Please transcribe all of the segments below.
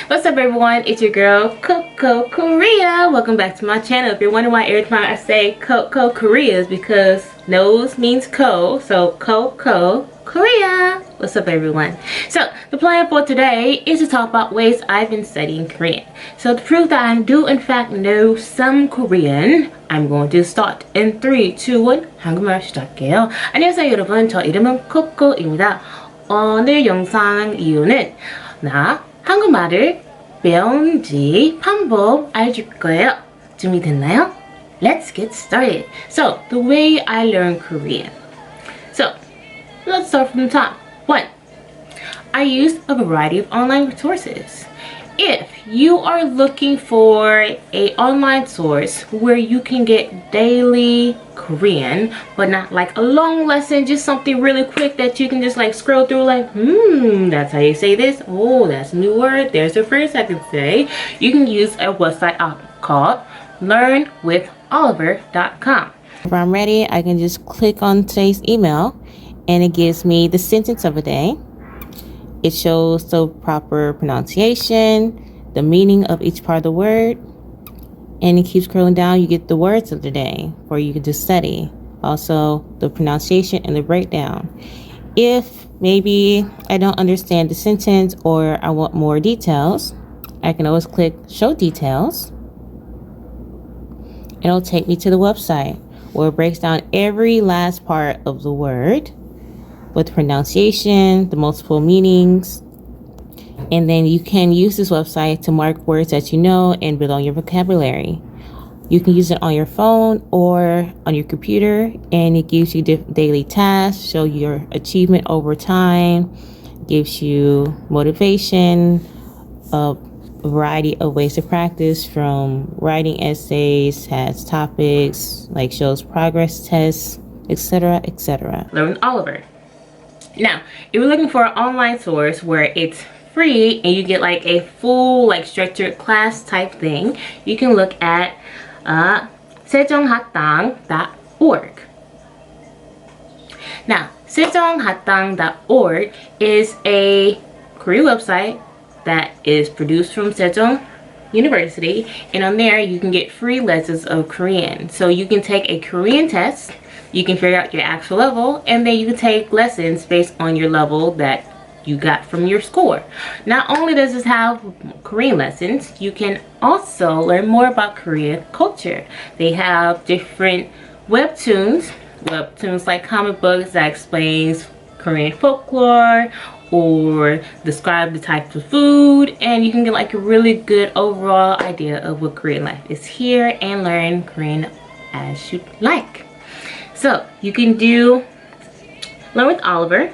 What's up everyone, it's your girl Coco Korea. Welcome back to my channel. If you're wondering why every time I say Coco Korea is because nose means co, so Coco Korea. What's up everyone? So the plan for today is to talk about ways I've been studying Korean. So to prove that I do in fact know some Korean, I'm going to start in 3, 2, 1 한국말 시작할게요. 안녕하세요 여러분, 저 이름은 코코입니다. 오늘 영상 이유는 나 한국말을 배운지 방법 알려줄 거예요. 준비됐나요? Let's get started. So, the way I learn Korean. So, let's start from the top. 1. I use a variety of online resources. If you are looking for an online source where you can get daily Korean, but not like a long lesson, just something really quick that you can just like scroll through like, that's how you say this. Oh, that's a new word. There's a phrase I can say. You can use a website called learnwitholiver.com. If I'm ready, I can just click on today's email and it gives me the sentence of the day. It shows the proper pronunciation, the meaning of each part of the word, and it keeps scrolling down. You get the words of the day for you to study. Also, the pronunciation and the breakdown. If maybe I don't understand the sentence or I want more details, I can always click Show Details. It'll take me to the website where it breaks down every last part of the word with the pronunciation, the multiple meanings, and then you can use this website to mark words that you know and build on your vocabulary. You can use it on your phone or on your computer, and it gives you daily tasks, show your achievement over time, gives you motivation, a variety of ways to practice, from writing essays, has topics, like shows progress tests, etc., etc. Learn with Oliver. Now, if you're looking for an online source where it's free and you get like a full like structured class type thing, you can look at sejeonghat당.org. Now, sejeonghat당.org is a Korean website that is produced from Sejong University, and on there you can get free lessons of Korean. So you can take a Korean test, you can figure out your actual level, and then you can take lessons based on your level that you got from your score. Not only does this have Korean lessons, you can also learn more about Korean culture. They have different webtoons like comic books that explains Korean folklore or describe the types of food, and you can get like a really good overall idea of what Korean life is here and learn Korean as you like. So you can do Learn with Oliver,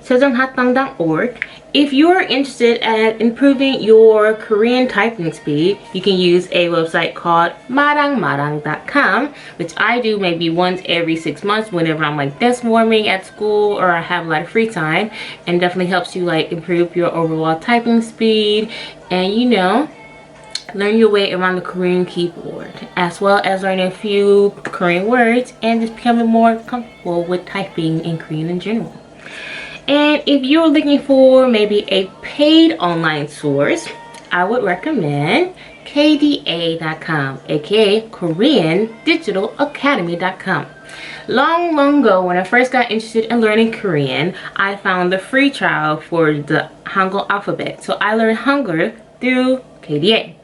sejeonghat당.org. If you're interested at improving your Korean typing speed, you can use a website called marangmarang.com, which I do maybe once every 6 months whenever I'm like desk warming at school or I have a lot of free time, and definitely helps you like improve your overall typing speed and, you know, learn your way around the Korean keyboard, as well as learning a few Korean words and just becoming more comfortable with typing in Korean in general. And if you're looking for maybe a paid online source, I would recommend kda.com, aka Korean Digital Academy.com. Long ago, when I first got interested in learning Korean, I found the free trial for the Hangul alphabet. So I learned Hangul through KDA.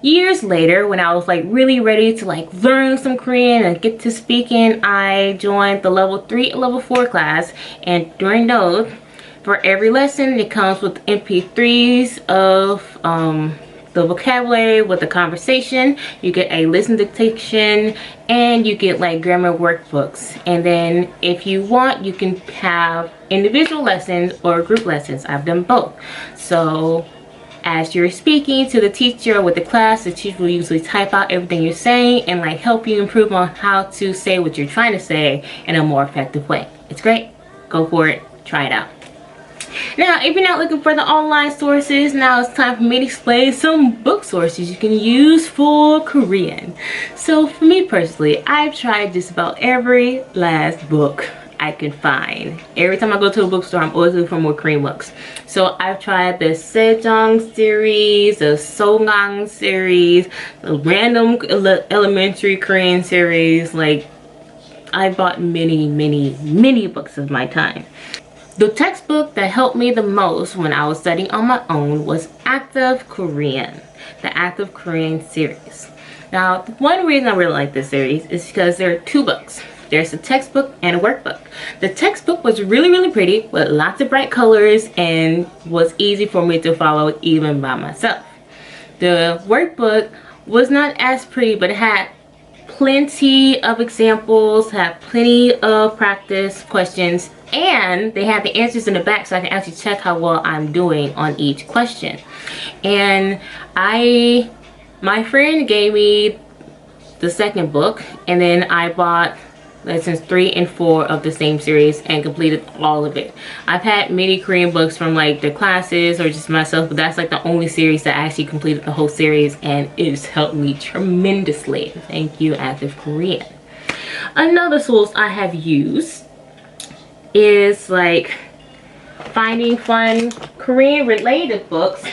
Years later, when I was like really ready to like learn some Korean and get to speaking, I joined the level 3 and level 4 class, and during those, for every lesson it comes with MP3s of the vocabulary with the conversation. You get a listen dictation and you get like grammar workbooks, and then if you want you can have individual lessons or group lessons. I've done both. So as you're speaking to the teacher with the class, the teacher will usually type out everything you're saying and like help you improve on how to say what you're trying to say in a more effective way. It's great. Go for it. Try it out. Now, if you're not looking for the online sources, now it's time for me to explain some book sources you can use for Korean. So for me personally, I've tried just about every last book I can find. Every time I go to a bookstore, I'm always looking for more Korean books. So I've tried the Sejong series, the Songang series, the random elementary Korean series. Like, I bought many books of my time. The textbook that helped me the most when I was studying on my own was Active Korean, the Active Korean series. Now, one reason I really like this series is because there are two books. There's a textbook and a workbook. The textbook was really pretty with lots of bright colors and was easy for me to follow even by myself. The workbook was not as pretty, but it had plenty of examples, had plenty of practice questions, and they had the answers in the back so I can actually check how well I'm doing on each question. And my friend gave me the second book, and then I bought lessons 3 and 4 of the same series and completed all of it. I've had many Korean books from like the classes or just myself, but that's like the only series that I actually completed the whole series, and it's helped me tremendously. Thank you, Active Korean. Another source I have used is like finding fun Korean related books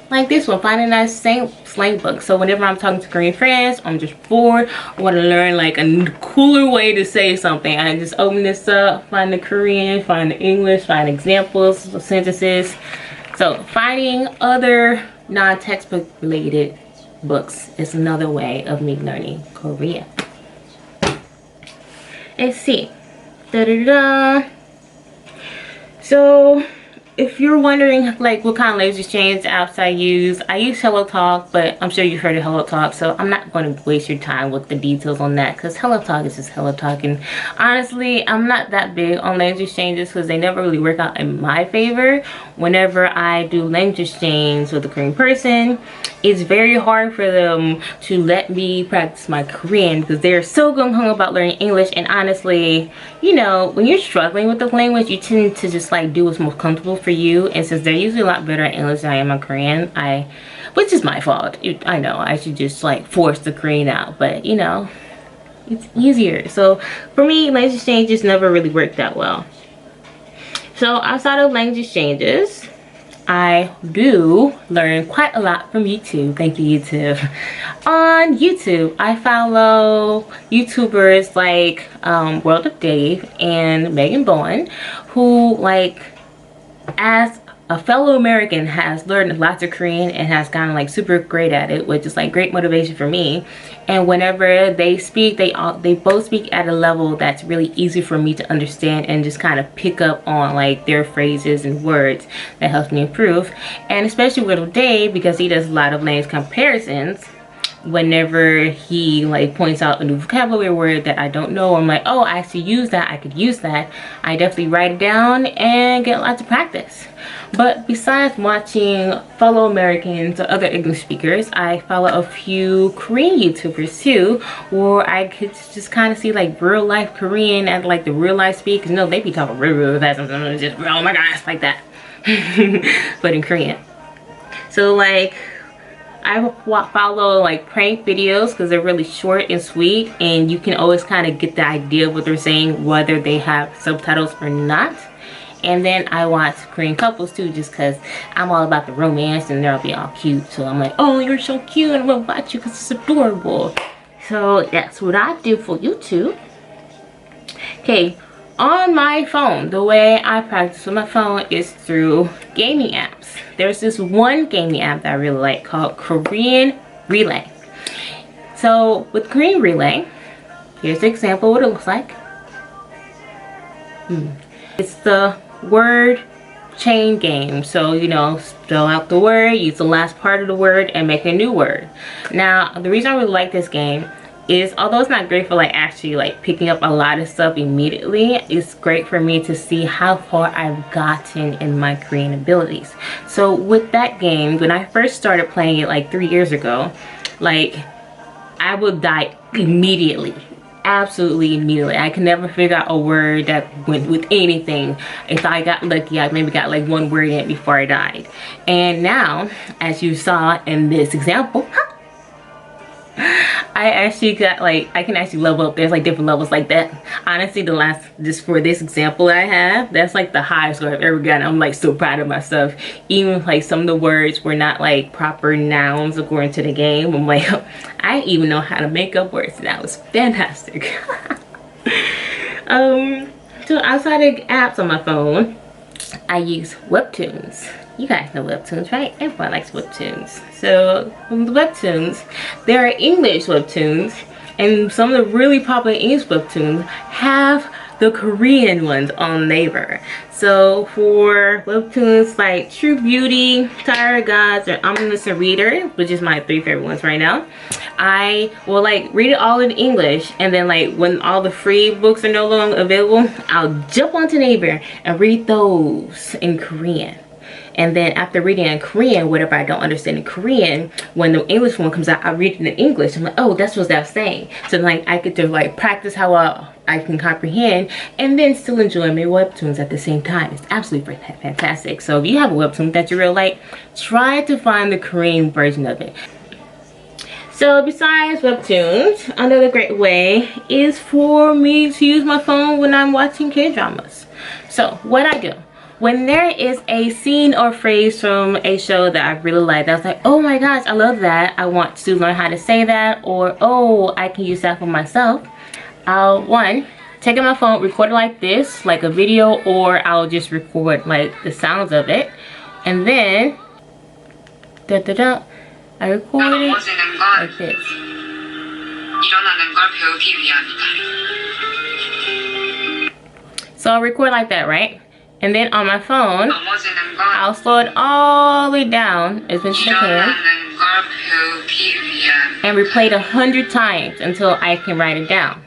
like this one, finding that same slang book. So whenever I'm talking to Korean friends, I'm just bored, I want to learn like a cooler way to say something, I just open this up, find the Korean, find the English, find examples, sentences. So finding other non-textbook related books is another way of me learning Korean. Let's see. So if you're wondering like what kind of language exchange apps I use HelloTalk, but I'm sure you've heard of HelloTalk, so I'm not going to waste your time with the details on that because HelloTalk is just HelloTalk. And honestly, I'm not that big on language exchanges because they never really work out in my favor. Whenever I do language exchange with a Korean person, it's very hard for them to let me practice my Korean because they're so gung-ho about learning English. And honestly, you know, when you're struggling with the language, you tend to just like do what's most comfortable for you. And since they're usually a lot better at English than I am on Korean, which is my fault. I know I should just like force the Korean out, but you know, it's easier. So for me, language exchange just never really worked that well. So outside of language exchanges, I do learn quite a lot from YouTube. Thank you, YouTube. On YouTube, I follow YouTubers like World of Dave and Megan Bowen, who, like, as a fellow American, has learned lots of Korean and has gotten like super great at it, which is like great motivation for me. And whenever they speak, they both speak at a level that's really easy for me to understand and just kind of pick up on like their phrases and words. That helps me improve. And especially with Dave, because he does a lot of language comparisons, whenever he like points out a new vocabulary word that I don't know, I'm like, oh, I actually use that, I could use that, I definitely write it down and get lots of practice. But besides watching fellow Americans or other English speakers, I follow a few Korean YouTubers too, where I could just kind of see like real life Korean and like the real life speak. You know, they be talking real fast, and just, oh my gosh, like that. But in Korean. So like, I follow like prank videos because they're really short and sweet, and you can always kind of get the idea of what they're saying whether they have subtitles or not. And then I watch Korean couples too, just because I'm all about the romance and they'll be all cute. So I'm like, oh, you're so cute, I'm gonna watch you because it's adorable. So that's what I do for YouTube. Okay, on my phone, the way I practice with my phone is through gaming apps. There's this one gaming app that I really like called Korean Relay. So with Korean Relay, here's the example of what it looks like. It's the word chain game. So, you know, spell out the word, use the last part of the word, and make a new word. Now, the reason I really like this game is, although it's not great for like actually like picking up a lot of stuff immediately, it's great for me to see how far I've gotten in my Korean abilities. So with that game, when I first started playing it like 3 years ago, like I would die immediately. Absolutely immediately. I can never figure out a word that went with anything. If I got lucky, I maybe got like one word in it before I died. And now, as you saw in this example, I actually got like, I can actually level up. There's like different levels like that. Honestly, the last, just for this example I have, that's like the highest score I've ever gotten. I'm like so proud of myself. Even if, like, some of the words were not like proper nouns according to the game, I'm like, I even know how to make up words. That was fantastic. So outside of apps on my phone, I use webtoons. You guys know webtoons, right? Everyone likes webtoons. So from the webtoons, there are English webtoons, and some of the really popular English webtoons have the Korean ones on Naver. So for webtoons like True Beauty, Tired Gods, or Ominous Reader, which is my 3 favorite ones right now, I will like read it all in English, and then like when all the free books are no longer available, I'll jump onto Naver and read those in Korean. And then after reading in Korean, whatever I don't understand in Korean, when the English one comes out, I read it in English. I'm like, oh, that's what that's saying. So like I get to like practice how I can comprehend, and then still enjoy my webtoons at the same time. It's absolutely fantastic. So if you have a webtoon that you really like, try to find the Korean version of it. So besides webtoons, another great way is for me to use my phone when I'm watching K-dramas. So what I do, when there is a scene or phrase from a show that I really like, I was like, oh my gosh, I love that, I want to learn how to say that, or oh, I can use that for myself, I'll take out my phone, record it like this, like a video, or I'll just record like the sounds of it, and then I record it like this. So I'll record like that, right? And then on my phone, I'll slow it all the way down as much as I can, and replay it 100 times until I can write it down.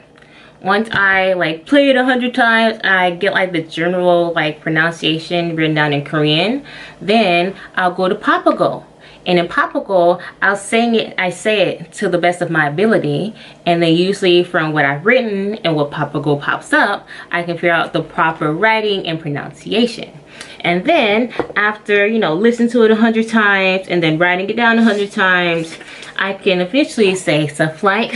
Once I like play it 100 times, I get like the general like pronunciation written down in Korean. Then I'll go to Papago. And in Papago, I say it to the best of my ability, and then usually from what I've written and what Papago pops up, I can figure out the proper writing and pronunciation. And then after, you know, listen to it 100 times and then writing it down 100 times, I can officially say stuff like,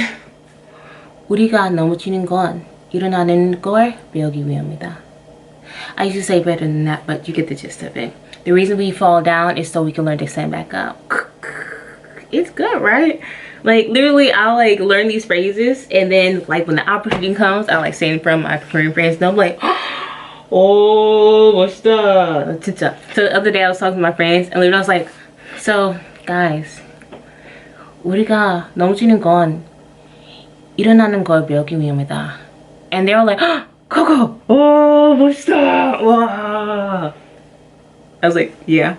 우리가 넘어지는 건 일어나는 걸 배우기 위함이다. I usually say better than that, but you get the gist of it. The reason we fall down is so we can learn to stand back up. It's good, right? Like literally, I'll like learn these phrases, and then like when the opportunity comes, I like say it from my Korean friends, and I'm like, oh, 멋있다, 진짜. So the other day I was talking to my friends, and literally I was like, so guys, 우리가 넘어지는 건 일어나는 걸 배우기 위함이다. And they're all like, Coco, oh, 멋있다, wow. I was like, yeah,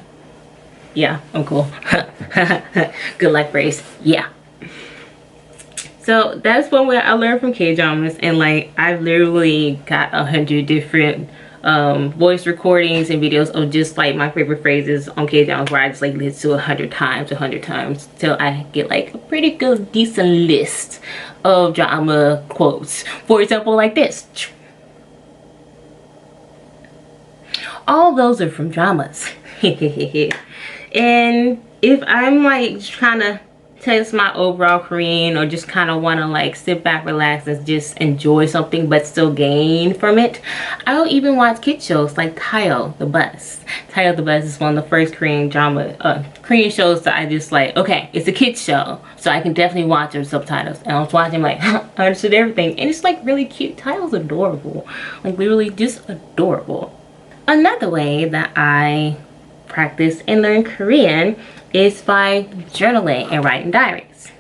I'm cool. Good luck, phrase. Yeah. So that's one way I learned from K-dramas, and like I've literally got 100 different voice recordings and videos of just like my favorite phrases on K-dramas, where I just like listen to 100 times till I get like a pretty good decent list of drama quotes. For example, like this. All those are from dramas. And if I'm like trying to test my overall Korean, or just kind of want to like sit back, relax, and just enjoy something but still gain from it, I'll even watch kid shows like Tayo the Bus. Tayo the Bus is one of the first Korean shows that I just like, okay, it's a kid show, so I can definitely watch their subtitles. And I was watching like, I understood everything, and it's like really cute. Tayo's adorable, like literally just adorable. Another way that I practice and learn Korean is by journaling and writing diaries.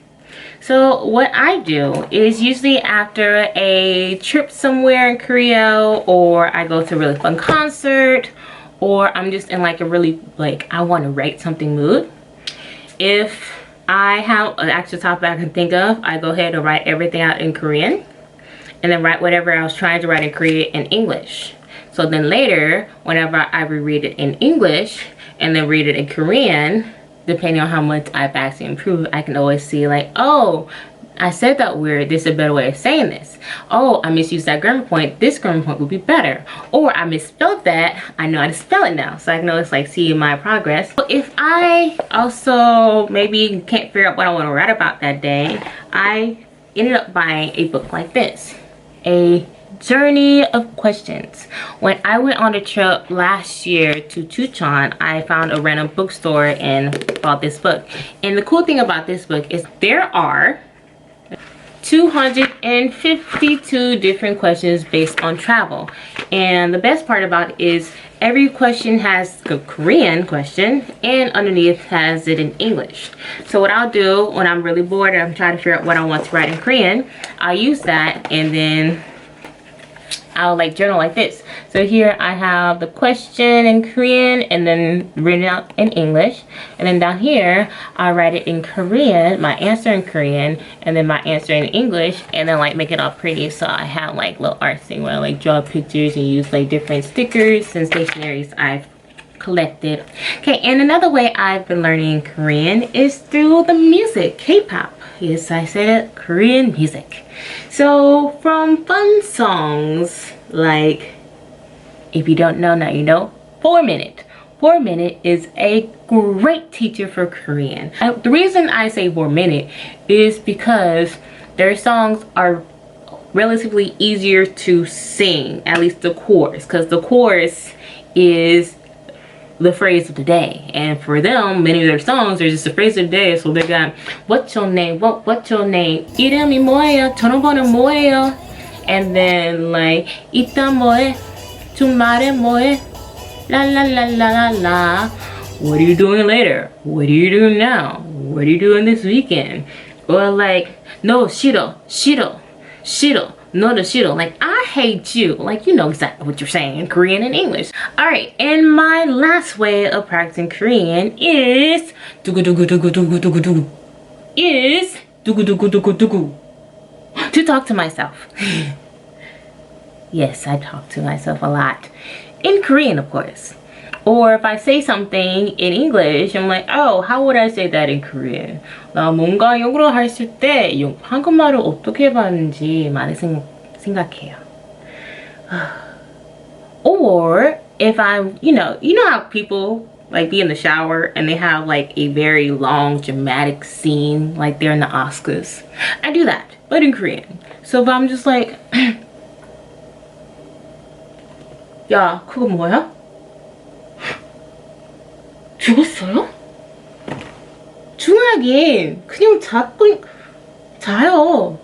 So what I do is usually after a trip somewhere in Korea, or I go to a really fun concert, or I'm just in like a really like I want to write something mood. If I have an actual topic I can think of, I go ahead and write everything out in Korean, and then write whatever I was trying to write in Korean in English. So then later, whenever I reread it in English and then read it in Korean, depending on how much I've actually improved, I can always see like, oh, I said that weird. This is a better way of saying this. Oh, I misused that grammar point. This grammar point would be better. Or I misspelled that. I know how to spell it now. So I can always like see my progress. If I also maybe can't figure out what I want to write about that day, I ended up buying a book like this. A Journey of Questions. When I went on a trip last year to Tucson, I found a random bookstore and bought this book. And the cool thing about this book is there are 252 different questions based on travel. And the best part about it is every question has a Korean question and underneath has it in English. So what I'll do when I'm really bored and I'm trying to figure out what I want to write in Korean, I'll use that and then I'll like journal like this. So here I have the question in Korean and then written out in English. And then down here, I write it in Korean, my answer in Korean, and then my answer in English, and then like make it all pretty. So I have like little art thing where I like draw pictures and use like different stickers and stationaries I've collected. Okay, and another way I've been learning Korean is through the music, K-pop. Yes, I said it, Korean music. So from fun songs like, if you don't know, now you know, 4 Minute. 4 Minute is a great teacher for Korean. The reason I say 4 Minute is because their songs are relatively easier to sing, at least the chorus, because the chorus is the phrase of the day, and for them many of their songs are just the phrase of the day. So they got what's your name, what's your name, 이름이 뭐예요, 전화번호 뭐예요, and then like 이따 뭐해, 주말에 뭐해, la la la la la la, what are you doing later, what are you doing now, what are you doing this weekend, or like no 싫어 싫어 싫어, no the 싫어, like I hate you, like you know exactly what you're saying in Korean and English. All right, and my last way of practicing Korean is to talk to myself. Yes, I talk to myself a lot in Korean, of course. Or if I say something in English, I'm like, oh, how would I say that in Korean? 나 뭔가 영어로 했을 때 한국말을 어떻게 해봤는지 많이 생각해요. Or if I'm, you know how people like be in the shower and they have like a very long dramatic scene like they're in the Oscars. I do that, but in Korean. So if I'm just like, 야, 그거 뭐야? 죽었어요? 중하긴 그냥 자요.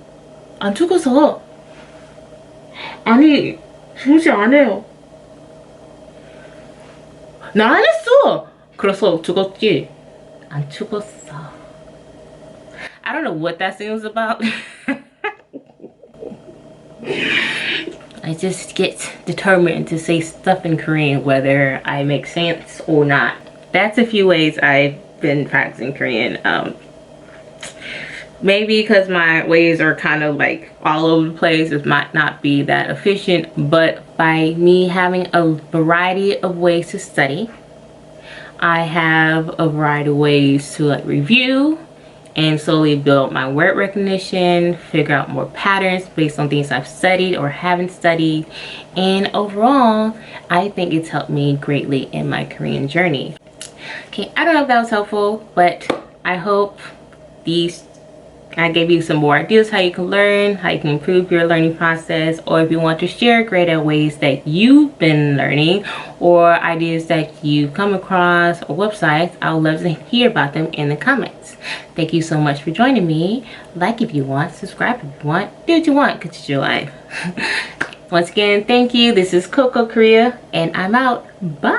안 죽어서. 아니 중시 안 해요. 나 안 했어. 그래서 죽었지. 안 죽었어. I don't know what that scene was about. I just get determined to say stuff in Korean whether I make sense or not. That's a few ways I've been practicing Korean. Maybe because my ways are kind of like all over the place, it might not be that efficient, but by me having a variety of ways to study, I have a variety of ways to like review and slowly build my word recognition, figure out more patterns based on things I've studied or haven't studied, and overall I think it's helped me greatly in my Korean journey. Okay, I don't know if that was helpful, but I hope I gave you some more ideas how you can learn, how you can improve your learning process, or if you want to share great ways that you've been learning or ideas that you've come across or websites, I would love to hear about them in the comments. Thank you so much for joining me. Like if you want, subscribe if you want, do what you want because it's your life. Once again, thank you. This is Coco Korea and I'm out. Bye.